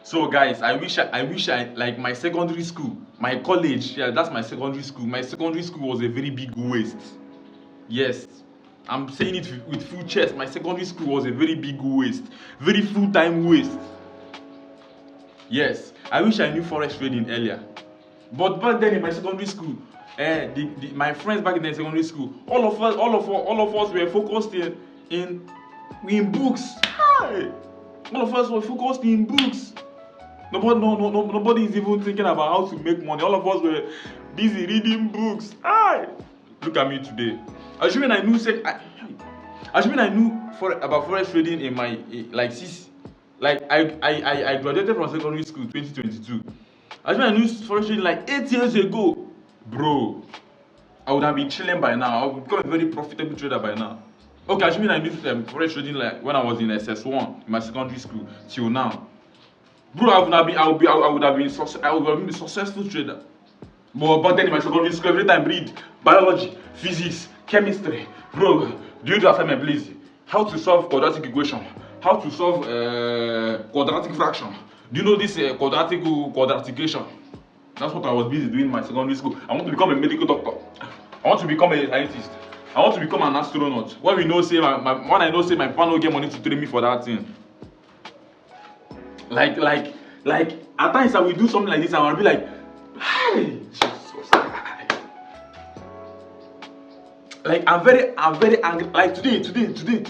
So guys, I wish I like my secondary school, my college. Yeah, that's my secondary school. My secondary school was a very big waste. Yes, I'm saying it with full chest. My secondary school was a very big waste, very full-time waste. Yes, I wish I knew forex trading earlier. But back then in my secondary school, my friends back in the secondary school, all of us were focused in books. Hi! All of us were focused in books. Nobody is even thinking about how to make money. All of us were busy reading books. Hi! Look at me today. Assuming I knew about forex trading in my I graduated from secondary school 2022. Assuming I knew forex trading like 8 years ago, bro, I would have been chilling by now. I would become a very profitable trader by now. Okay, assuming I knew forex trading like when I was in SS1 in my secondary school till now, bro, I would have been a successful trader. But then in my secondary school, every time I read biology, physics, chemistry, bro, do you do assignment, please? How to solve quadratic equation? How to solve quadratic fraction? Do you know this quadratication? That's what I was busy doing in my secondary school. I want to become a medical doctor. I want to become a scientist. I want to become an astronaut. When I know say my partner get money to train me for that thing. Like at times I will do something like this and I'll be like, hey, Jesus. Like I'm very angry. Like today,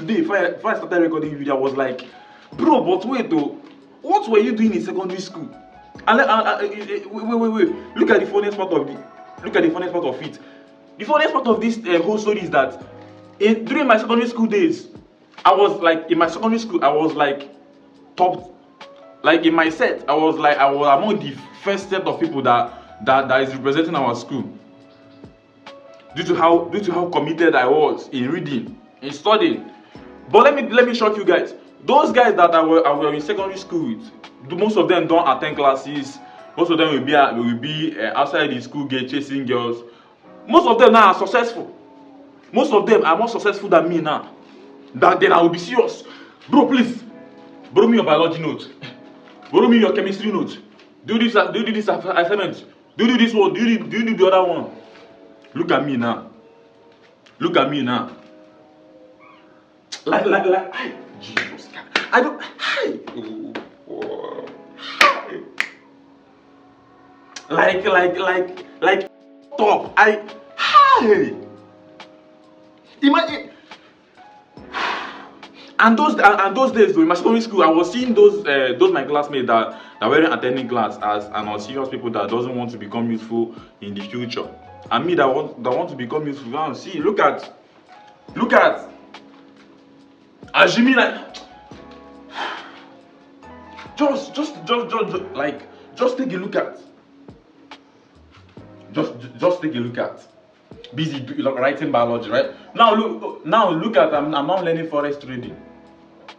before I started recording video, I was like, bro, but wait though, what were you doing in secondary school? And wait. Look at the funniest part of it. The funniest part of this whole story is that during my secondary school days, I was like top. Like in my set, I was among the first set of people that is representing our school. Due to how committed I was in reading, in studying. But let me shock you guys. Those guys that I were in secondary school with, most of them don't attend classes. Most of them will be outside the school gate chasing girls. Most of them now are successful. Most of them are more successful than me now. Then I will be serious. Bro, please, borrow me your biology note. Borrow me your chemistry note. Do this assignment. Do this one. Do the other one. Look at me now. Like, Jesus. I don't. Hi. Like. Stop. Hi. Imagine. And those days, though, in my secondary school, I was seeing those my classmates that weren't attending class as unserious people that doesn't want to become useful in the future. And me that want to become useful now. See, look at assuming like just take a look at. Just take a look at. Busy writing biology, right? Now look at I'm now learning forex trading.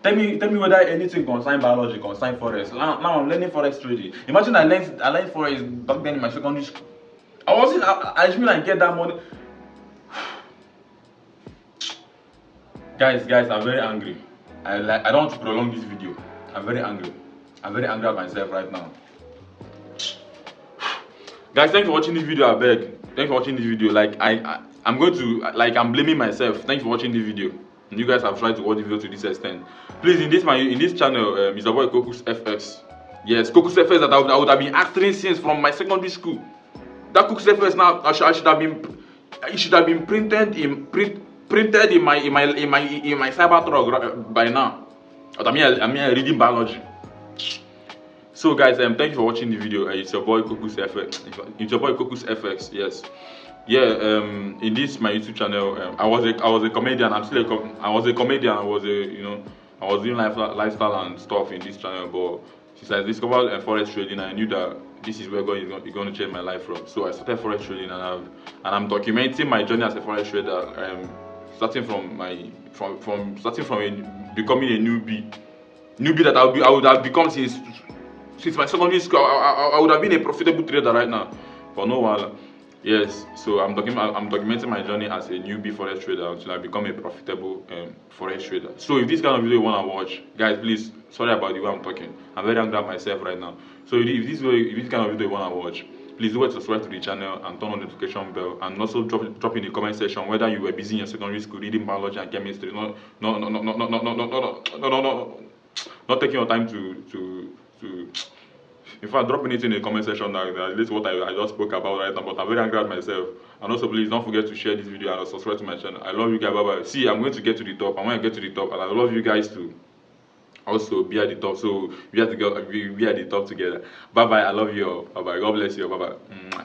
Tell me whether anything concern biology, concern forex. Now I'm learning forex trading. Imagine I learned forex back then in my secondary school. I just mean I get that money. Guys, I'm very angry. I don't want to prolong this video. I'm very angry. At myself right now. Guys, thanks for watching this video. I beg. Thanks for watching this video. Like I'm going to I'm blaming myself. Thanks for watching this video. And you guys have tried to watch the video to this extent. Please, in this channel, is your boy KokusFx. Yes, KokusFx that I would have been acting since from my secondary school. That KokusFx now it should have been printed in my Cybertruck by now. But I'm here reading biology. So guys, thank you for watching the video. It's your boy KokusFx. Yes. Yeah. In this my YouTube channel, I was a comedian. I was a comedian. I was doing lifestyle and stuff in this channel. But since I discovered forex trading, I knew that this is where God is going to change my life from. So I started forex trading, and I'm documenting my journey as a forex trader. Starting from becoming a newbie that I would have become since my secondary school. I would have been a profitable trader right now. But no while. Yes, so I'm documenting my journey as a newbie forex trader until I become a profitable forex trader. So if this kind of video you wanna watch, guys, please, sorry about the way I'm talking. I'm very angry at myself right now. So if this kind of video you wanna watch, please do subscribe to the channel and turn on the notification bell, and also drop in the comment section whether you were busy in your secondary school reading biology and chemistry. No, not taking your time to in fact, drop anything in the comment section that relates to what I just spoke about right now. But I'm very angry at myself. And also, please don't forget to share this video and subscribe to my channel. I love you guys. Bye bye. See, I'm going to get to the top. I want to get to the top, and I love you guys to also be at the top. So we have to go. We at the top together. Bye bye. I love you all. Bye bye. God bless you. Bye bye.